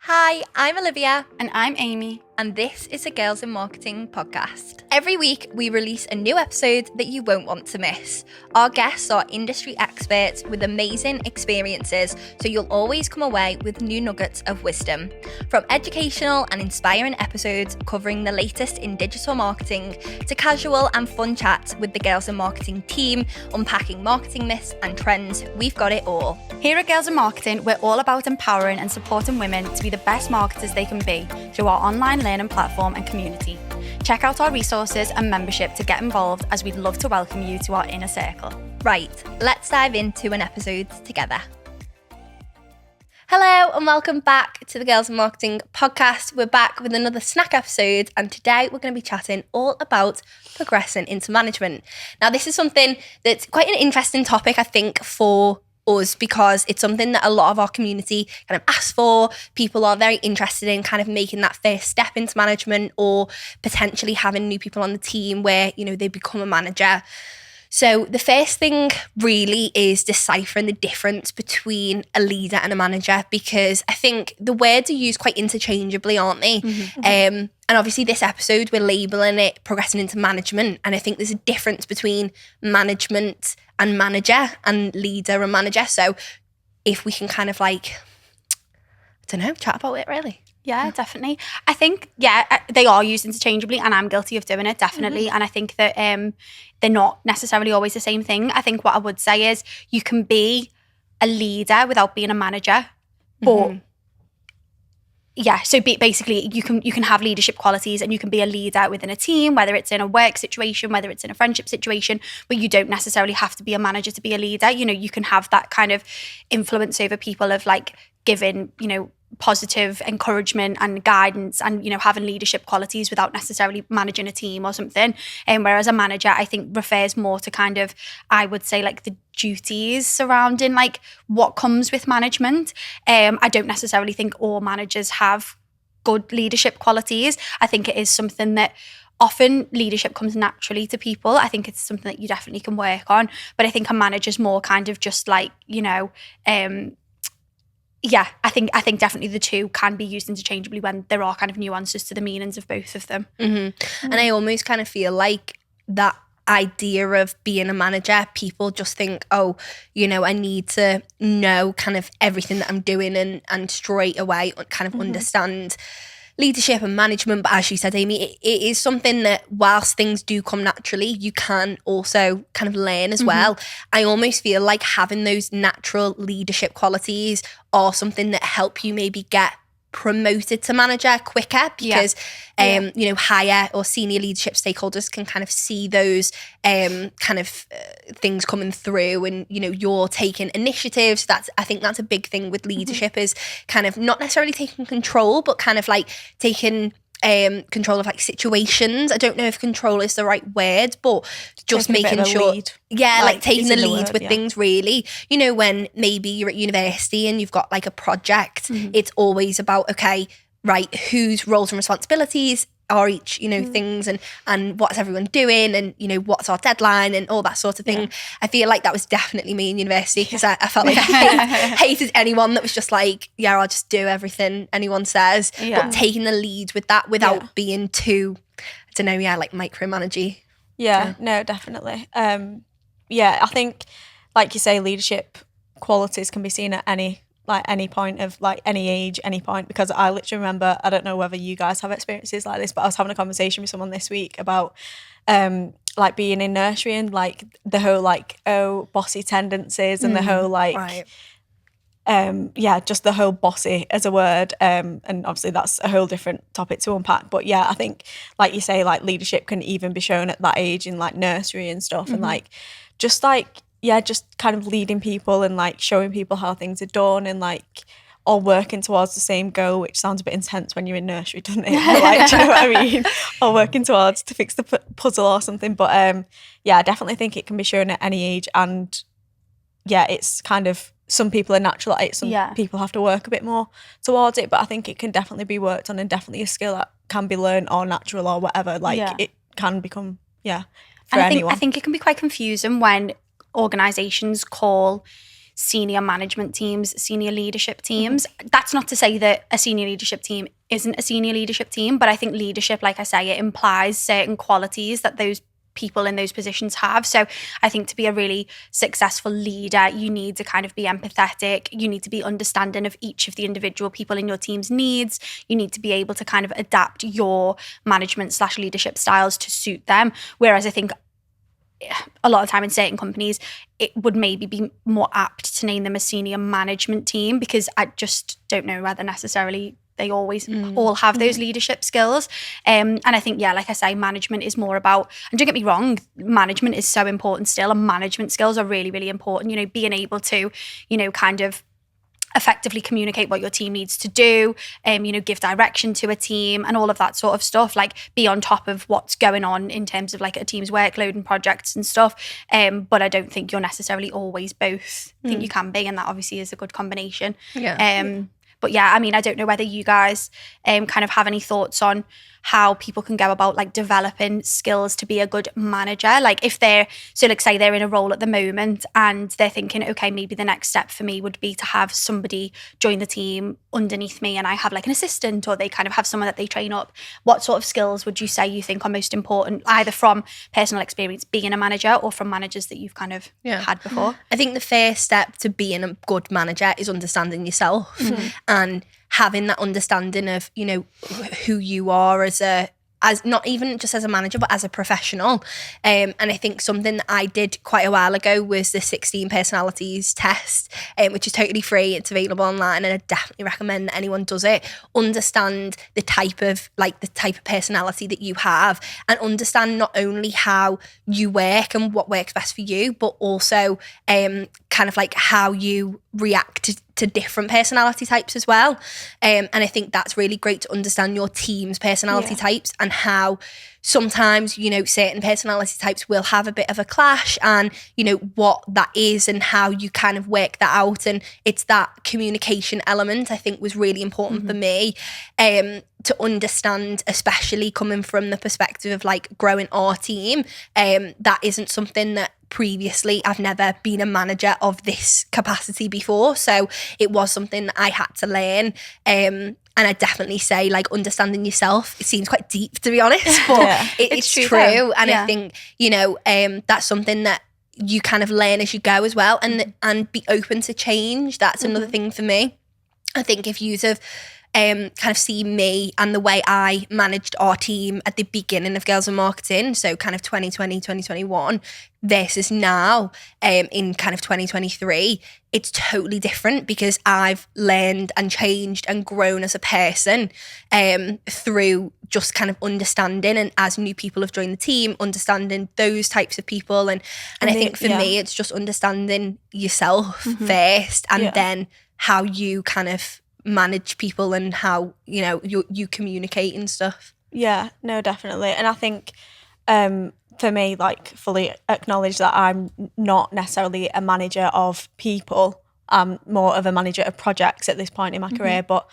Hi, I'm Olivia. And I'm Amy. And this is a Girls in Marketing podcast. Every week, we release a new episode that you won't want to miss. Our guests are industry experts with amazing experiences, so you'll always come away with new nuggets of wisdom. From educational and inspiring episodes covering the latest in digital marketing to casual and fun chats with the Girls in Marketing team, unpacking marketing myths and trends, we've got it all. Here at Girls in Marketing, we're all about empowering and supporting women to be the best marketers they can be through our online learning platform and community. Check out our resources and membership to get involved, as we'd love to welcome you to our inner circle. Right, let's dive into an episode together. Hello and welcome back to the Girls in Marketing podcast. We're back with another snack episode, and today we're going to be chatting all about progressing into management. Now, this is something that's quite an interesting topic, I think, for us, because it's something that a lot of our community kind of asks for. People are very interested in kind of making that first step into management, or potentially having new people on the team where, you know, they become a manager. So the first thing really is deciphering the difference between a leader and a manager, because I think the words are used quite interchangeably, aren't they? And obviously this episode, we're labelling it progressing into management. And I think there's a difference between management and manager, and leader and manager. So if we can kind of chat about it really. Yeah, definitely. I think, they are used interchangeably, and I'm guilty of doing it, definitely. And I think that they're not necessarily always the same thing. I think what I would say is you can be a leader without being a manager, but so basically you can have leadership qualities and you can be a leader within a team, whether it's in a work situation, whether it's in a friendship situation, but you don't necessarily have to be a manager to be a leader. You know, you can have that kind of influence over people of like giving, you know, positive encouragement and guidance and, you know, having leadership qualities without necessarily managing a team or something. And whereas a manager, I think, refers more to kind of, I would say, like the duties surrounding like what comes with management. I don't necessarily think all managers have good leadership qualities. I think it is something that often leadership comes naturally to people. I think it's something that you definitely can work on. But I think a manager's more kind of just like, you know, I think definitely the two can be used interchangeably when there are kind of nuances to the meanings of both of them. And I almost kind of feel like that idea of being a manager, people just think, oh, you know, I need to know kind of everything that I'm doing and straight away kind of understand leadership and management. But as you said, Amy, it is something that whilst things do come naturally, you can also kind of learn as well. I almost feel like having those natural leadership qualities are something that help you maybe get promoted to manager quicker, because you know, higher or senior leadership stakeholders can kind of see those things coming through, and you know, you're taking initiatives. I think that's a big thing with leadership, is kind of not necessarily taking control, but kind of like taking control of like situations. I don't know if control is the right word, but just making sure like taking the lead with things really. You know, when maybe you're at university and you've got like a project, it's always about, okay, right, whose roles and responsibilities are each, you know, things, and what's everyone doing, and you know, what's our deadline and all that sort of thing. I feel like that was definitely me in university, because I felt like I hated anyone that was just like, yeah, I'll just do everything anyone says, but taking the lead with that without being too, I don't know, like micromanagey. No, definitely. I think, like you say, leadership qualities can be seen at any point of like any age, any point, because I literally remember, I don't know whether you guys have experiences like this, but I was having a conversation with someone this week about like being in nursery and like the whole like, bossy tendencies and the whole like just the whole bossy as a word, and obviously that's a whole different topic to unpack. But I think, like you say, like leadership can even be shown at that age in like nursery and stuff, and like just kind of leading people and like showing people how things are done, and like all working towards the same goal, which sounds a bit intense when you're in nursery, doesn't it? But like, do you know what I mean? Or working towards to fix the puzzle or something. But I definitely think it can be shown at any age, and it's kind of, some people are natural at it, some people have to work a bit more towards it, but I think it can definitely be worked on, and definitely a skill that can be learned or natural or whatever. Like it can become for anyone. I think it can be quite confusing when organisations call senior management teams, senior leadership teams. That's not to say that a senior leadership team isn't a senior leadership team, but I think leadership, like I say, it implies certain qualities that those people in those positions have. So I think to be a really successful leader, you need to kind of be empathetic. You need to be understanding of each of the individual people in your team's needs. You need to be able to kind of adapt your management/leadership styles to suit them. Whereas I think a lot of time in certain companies, it would maybe be more apt to name them a senior management team, because I just don't know whether necessarily they always all have those leadership skills. And I think, yeah, like I say, management is more about, and don't get me wrong, management is so important still, and management skills are really, really important. You know, being able to, you know, kind of effectively communicate what your team needs to do, you know, give direction to a team and all of that sort of stuff, like be on top of what's going on in terms of like a team's workload and projects and stuff. But I don't think you're necessarily always both. I think you can be, and that obviously is a good combination. But yeah, I mean, I don't know whether you guys kind of have any thoughts on how people can go about like developing skills to be a good manager. Like if they're, so like say they're in a role at the moment and they're thinking, okay, maybe the next step for me would be to have somebody join the team underneath me and I have like an assistant, or they kind of have someone that they train up. What sort of skills would you say you think are most important, either from personal experience being a manager or from managers that you've kind of had before? I think the first step to being a good manager is understanding yourself and having that understanding of, you know, who you are as not even just as a manager, but as a professional. And I think something that I did quite a while ago was the 16 personalities test, which is totally free. It's available online, and I definitely recommend that anyone does it. Understand the type of personality that you have, and understand not only how you work and what works best for you, but also kind of like how you react to different personality types as well. And I think that's really great to understand your team's personality types, and how sometimes, you know, certain personality types will have a bit of a clash, and, you know, what that is and how you kind of work that out. And it's that communication element, I think, was really important for me to understand, especially coming from the perspective of like growing our team. That isn't something that previously, I've never been a manager of this capacity before, so it was something that I had to learn. And I definitely say, like, understanding yourself, it seems quite deep, to be honest, but it's true. And I think, you know, that's something that you kind of learn as you go as well, and be open to change. That's another thing for me. I think if you have kind of see me and the way I managed our team at the beginning of Girls in Marketing, so kind of 2020, 2021 versus now in kind of 2023, it's totally different, because I've learned and changed and grown as a person through just kind of understanding, and as new people have joined the team, understanding those types of people. And I think for me, it's just understanding yourself first, and then how you kind of manage people and how, you know, you communicate and stuff. Yeah, no, definitely. And I think for me, like, fully acknowledge that I'm not necessarily a manager of people. I'm more of a manager of projects at this point in my career, but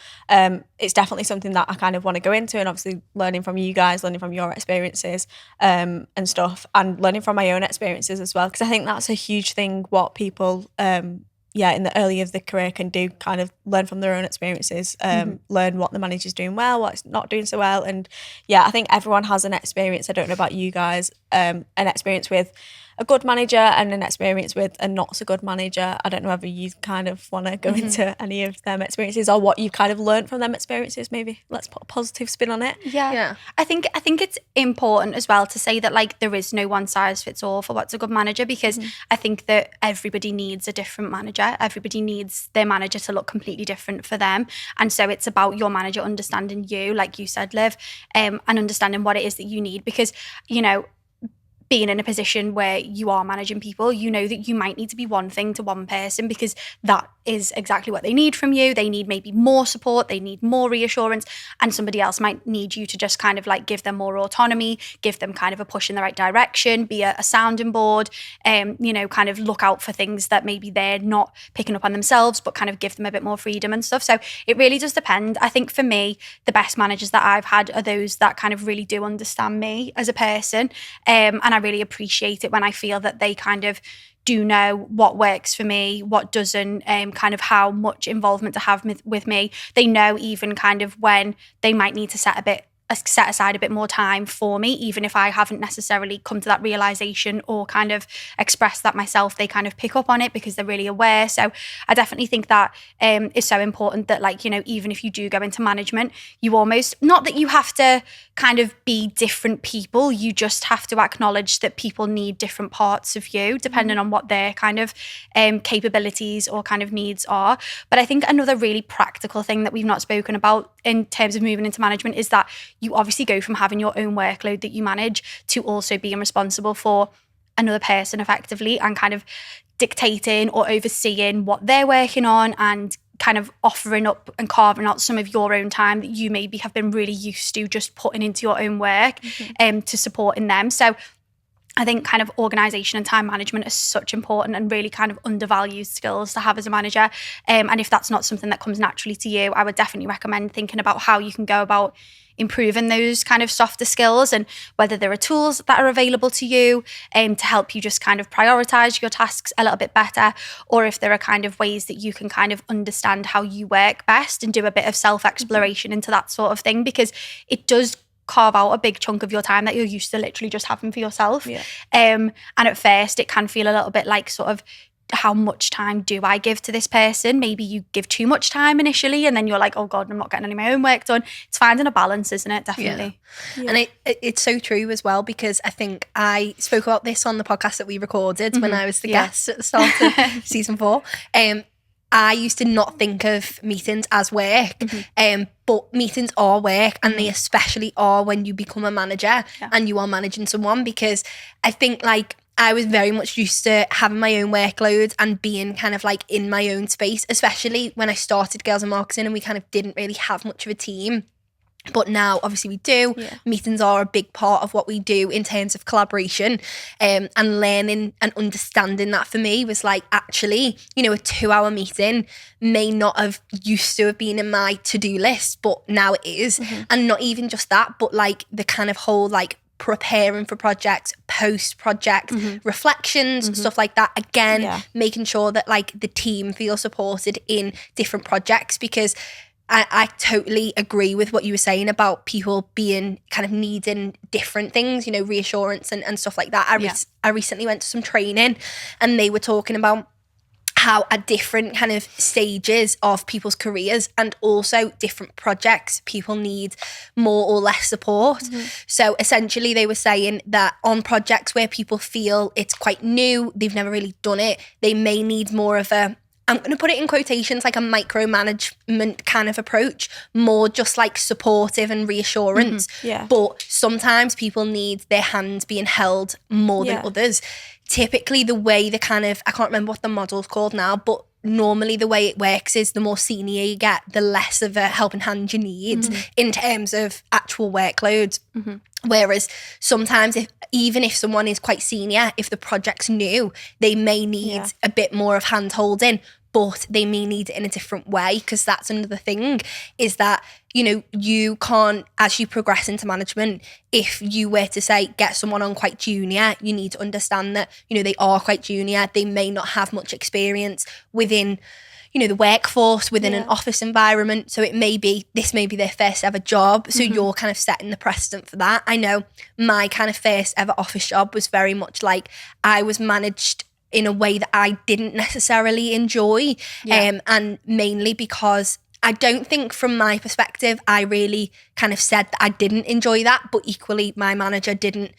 it's definitely something that I kind of want to go into, and obviously learning from you guys, learning from your experiences and stuff, and learning from my own experiences as well, because I think that's a huge thing what people in the early of the career can do, kind of learn from their own experiences, learn what the manager's doing well, what's not doing so well. And I think everyone has an experience. I don't know about you guys, an experience with a good manager and an experience with a not so good manager. I don't know whether you kind of want to go into any of them experiences, or what you kind of learned from them experiences. Maybe let's put a positive spin on it. Yeah. I think it's important as well to say that, like, there is no one size fits all for what's a good manager, because I think that everybody needs a different manager. Everybody needs their manager to look completely different for them. And so it's about your manager understanding you, like you said, Liv, and understanding what it is that you need, because, you know, being in a position where you are managing people, you know that you might need to be one thing to one person, because that is exactly what they need from you. They need maybe more support, they need more reassurance, and somebody else might need you to just kind of like give them more autonomy, give them kind of a push in the right direction, be a sounding board, you know, kind of look out for things that maybe they're not picking up on themselves, but kind of give them a bit more freedom and stuff. So it really does depend. I think for me, the best managers that I've had are those that kind of really do understand me as a person, and I really appreciate it when I feel that they kind of do know what works for me, what doesn't, kind of how much involvement to have with me. They know even kind of when they might need to set aside a bit more time for me, even if I haven't necessarily come to that realization or kind of expressed that myself. They kind of pick up on it because they're really aware. So I definitely think that is so important that, like, you know, even if you do go into management, you almost, not that you have to kind of be different people, you just have to acknowledge that people need different parts of you depending on what their kind of capabilities or kind of needs are. But I think another really practical thing that we've not spoken about in terms of moving into management is that you obviously go from having your own workload that you manage to also being responsible for another person effectively and kind of dictating or overseeing what they're working on and kind of offering up and carving out some of your own time that you maybe have been really used to just putting into your own work to supporting them. So I think kind of organisation and time management are such important and really kind of undervalued skills to have as a manager. And if that's not something that comes naturally to you, I would definitely recommend thinking about how you can go about improving those kind of softer skills and whether there are tools that are available to you to help you just kind of prioritise your tasks a little bit better, or if there are kind of ways that you can kind of understand how you work best and do a bit of self-exploration into that sort of thing, because it does carve out a big chunk of your time that you're used to literally just having for yourself. And at first it can feel a little bit like sort of, how much time do I give to this person? Maybe you give too much time initially and then you're like, oh God, I'm not getting any of my own work done. It's finding a balance, isn't it? Definitely. Yeah. And it's so true as well, because I think I spoke about this on the podcast that we recorded when I was the guest at the start of season 4. I used to not think of meetings as work, but meetings are work, and they especially are when you become a manager and you are managing someone, because I think like I was very much used to having my own workload and being kind of like in my own space, especially when I started Girls in Marketing and we kind of didn't really have much of a team. But now, obviously, we do. Meetings are a big part of what we do in terms of collaboration, and learning and understanding that for me was like, actually, you know, a 2-hour meeting may not have used to have been in my to-do list, but now it is. And not even just that, but like the kind of whole like preparing for projects, post-project reflections, stuff like that. Again, making sure that like the team feel supported in different projects, because I totally agree with what you were saying about people being kind of needing different things, you know, reassurance and stuff like that. I recently went to some training and they were talking about how at different kind of stages of people's careers and also different projects, people need more or less support. So essentially they were saying that on projects where people feel it's quite new, they've never really done it, they may need more of a, I'm going to put it in quotations, like a micromanagement kind of approach, more just like supportive and reassurance. But sometimes people need their hands being held more than others. Typically the way the kind of, I can't remember what the model's called now, but normally the way it works is the more senior you get, the less of a helping hand you need in terms of actual workload. Whereas sometimes even if someone is quite senior, if the project's new, they may need a bit more of hand holding, but they may need it in a different way, because that's another thing, is that, you know, you can't, as you progress into management, if you were to say, get someone on quite junior, you need to understand that, you know, they are quite junior, they may not have much experience within, you know, the workforce, within an office environment. So this may be their first ever job. So you're kind of setting the precedent for that. I know my kind of first ever office job was very much like I was managed in a way that I didn't necessarily enjoy. And mainly because I don't think from my perspective, I really kind of said that I didn't enjoy that, but equally my manager didn't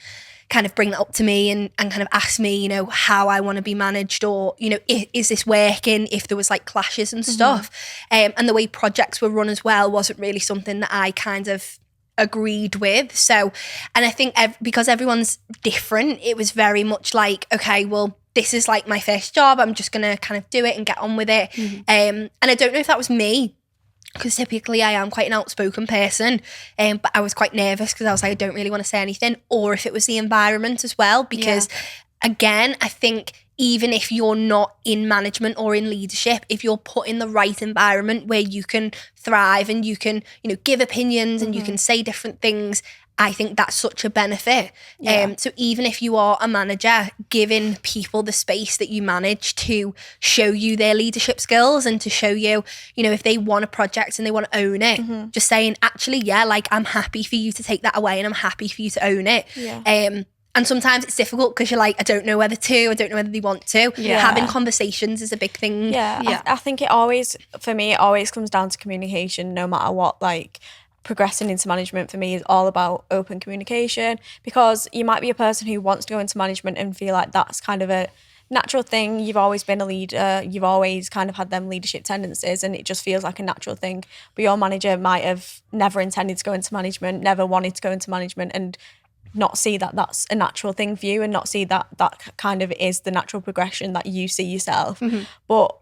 kind of bring that up to me and kind of ask me, you know, how I want to be managed, or, you know, is this working, if there was like clashes and stuff. And the way projects were run as well wasn't really something that I kind of agreed with. So, and I think because everyone's different, it was very much like, okay, well, this is like my first job, I'm just going to kind of do it and get on with it. And I don't know if that was me, because typically I am quite an outspoken person, but I was quite nervous because I was like, I don't really want to say anything, or if it was the environment as well, because again, I think even if you're not in management or in leadership, if you're put in the right environment where you can thrive and you can, you know, give opinions and you can say different things, I think that's such a benefit. So even if you are a manager, giving people the space that you manage to show you their leadership skills and to show you, you know, if they want a project and they want to own it, just saying, actually, yeah, like I'm happy for you to take that away and I'm happy for you to own it. And sometimes it's difficult because you're like, I don't know whether they want to. Having conversations is a big thing. I think it always comes down to communication, no matter what. Like, progressing into management for me is all about open communication, because you might be a person who wants to go into management and feel like that's kind of a natural thing. You've always been a leader, you've always kind of had them leadership tendencies, and it just feels like a natural thing. But your manager might have never intended to go into management, never wanted to go into management, and not see that that's a natural thing for you, and not see that that kind of is the natural progression that you see yourself. But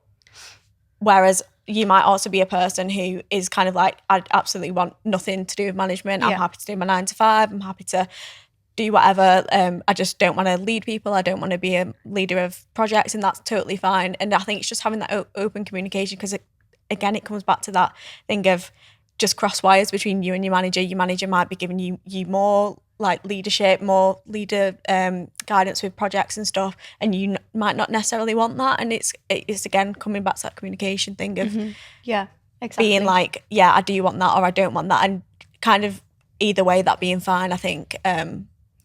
whereas you might also be a person who is kind of like, I absolutely want nothing to do with management. I'm happy to do my 9 to 5. I'm happy to do whatever. I just don't want to lead people. I don't want to be a leader of projects, and that's totally fine. And I think it's just having that open communication, because again, it comes back to that thing of just cross wires between you and your manager. Your manager might be giving you more like leadership, more leader guidance with projects and stuff, and you might not necessarily want that. And it's again coming back to that communication thing of being like, I do want that or I don't want that, and kind of either way that being fine, I think.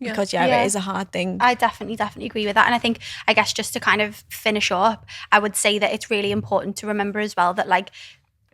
Because it is a hard thing. I definitely agree with that. And I think, I guess, just to kind of finish up, I would say that it's really important to remember as well that like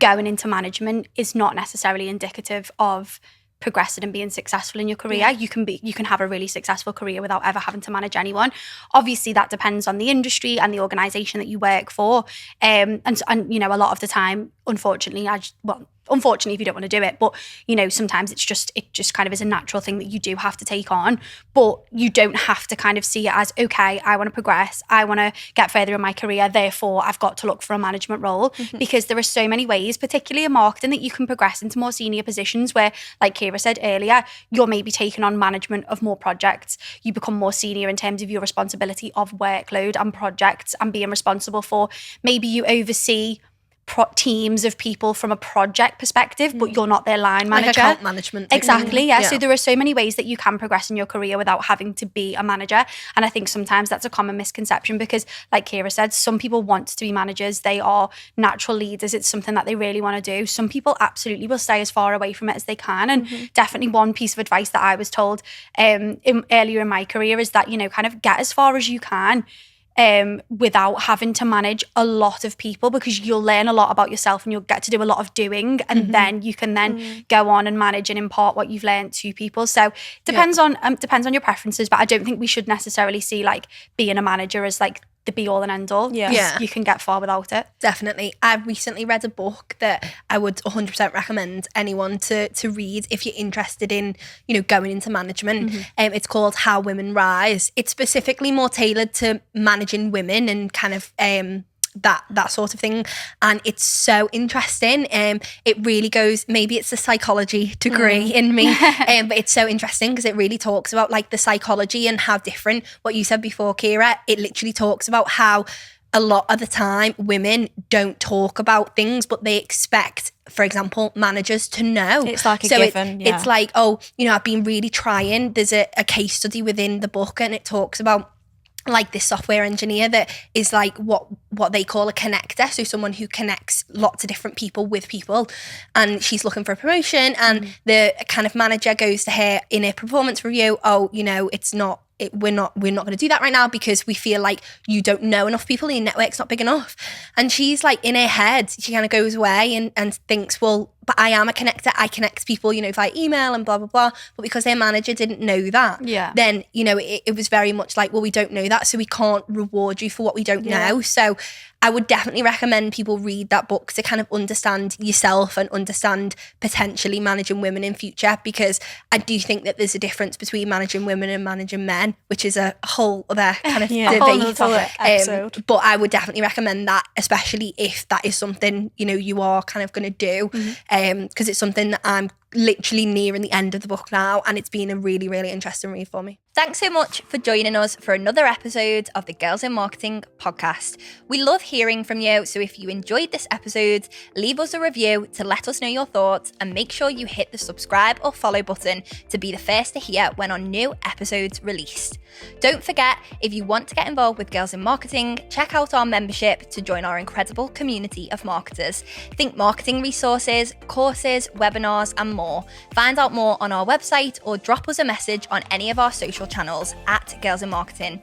going into management is not necessarily indicative of progressing and being successful in your career. You can have a really successful career without ever having to manage anyone. Obviously that depends on the industry and the organization that you work for, and you know, a lot of the time, unfortunately if you don't want to do it, but you know, sometimes it just kind of is a natural thing that you do have to take on. But you don't have to kind of see it as, okay, I want to progress, I want to get further in my career, therefore I've got to look for a management role. Because there are so many ways, particularly in marketing, that you can progress into more senior positions where, like Kira said earlier, you're maybe taking on management of more projects. You become more senior in terms of your responsibility of workload and projects, and being responsible for, maybe you oversee teams of people from a project perspective, but you're not their line manager. Like account management. Exactly, yeah. So there are so many ways that you can progress in your career without having to be a manager. And I think sometimes that's a common misconception, because like Kira said, some people want to be managers. They are natural leaders. It's something that they really want to do. Some people absolutely will stay as far away from it as they can. And definitely one piece of advice that I was told earlier in my career is that, you know, kind of get as far as you can without having to manage a lot of people, because you'll learn a lot about yourself and you'll get to do a lot of doing, and then you can then go on and manage and impart what you've learned to people. So depends on your preferences, but I don't think we should necessarily see like being a manager as like the be all and end all. You can get far without it. Definitely. I recently read a book that I would 100% recommend anyone to read if you're interested in, you know, going into management. It's called How Women Rise. It's specifically more tailored to managing women and kind of that sort of thing, and it's so interesting. It really goes, maybe it's a psychology degree in me, but it's so interesting because it really talks about like the psychology and how different, what you said before, Kira, it literally talks about how a lot of the time women don't talk about things, but they expect, for example, managers to know. It's like a given. It's like, oh, you know, I've been really trying. There's a case study within the book, and it talks about like this software engineer that is like what they call a connector, so someone who connects lots of different people with people, and she's looking for a promotion, and the kind of manager goes to her in a performance review, oh, you know, we're not going to do that right now because we feel like you don't know enough people, your network's not big enough. And she's like, in her head, she kind of goes away and thinks, well, but I am a connector, I connect people, you know, via email and blah, blah, blah. But because their manager didn't know that, then, you know, it was very much like, well, we don't know that, so we can't reward you for what we don't know. So I would definitely recommend people read that book to kind of understand yourself and understand potentially managing women in future, because I do think that there's a difference between managing women and managing men, which is a whole other kind of debate. But I would definitely recommend that, especially if that is something, you know, you are kind of going to do, because it's something that I'm literally nearing the end of the book now, and it's been a really, really interesting read for me. Thanks so much for joining us for another episode of the Girls in Marketing podcast. We love hearing from you, so if you enjoyed this episode, leave us a review to let us know your thoughts, and make sure you hit the subscribe or follow button to be the first to hear when our new episodes released. Don't forget, if you want to get involved with Girls in Marketing, check out our membership to join our incredible community of marketers. Think marketing resources, courses, webinars, and more. Find out more on our website or drop us a message on any of our social channels @Girls in Marketing.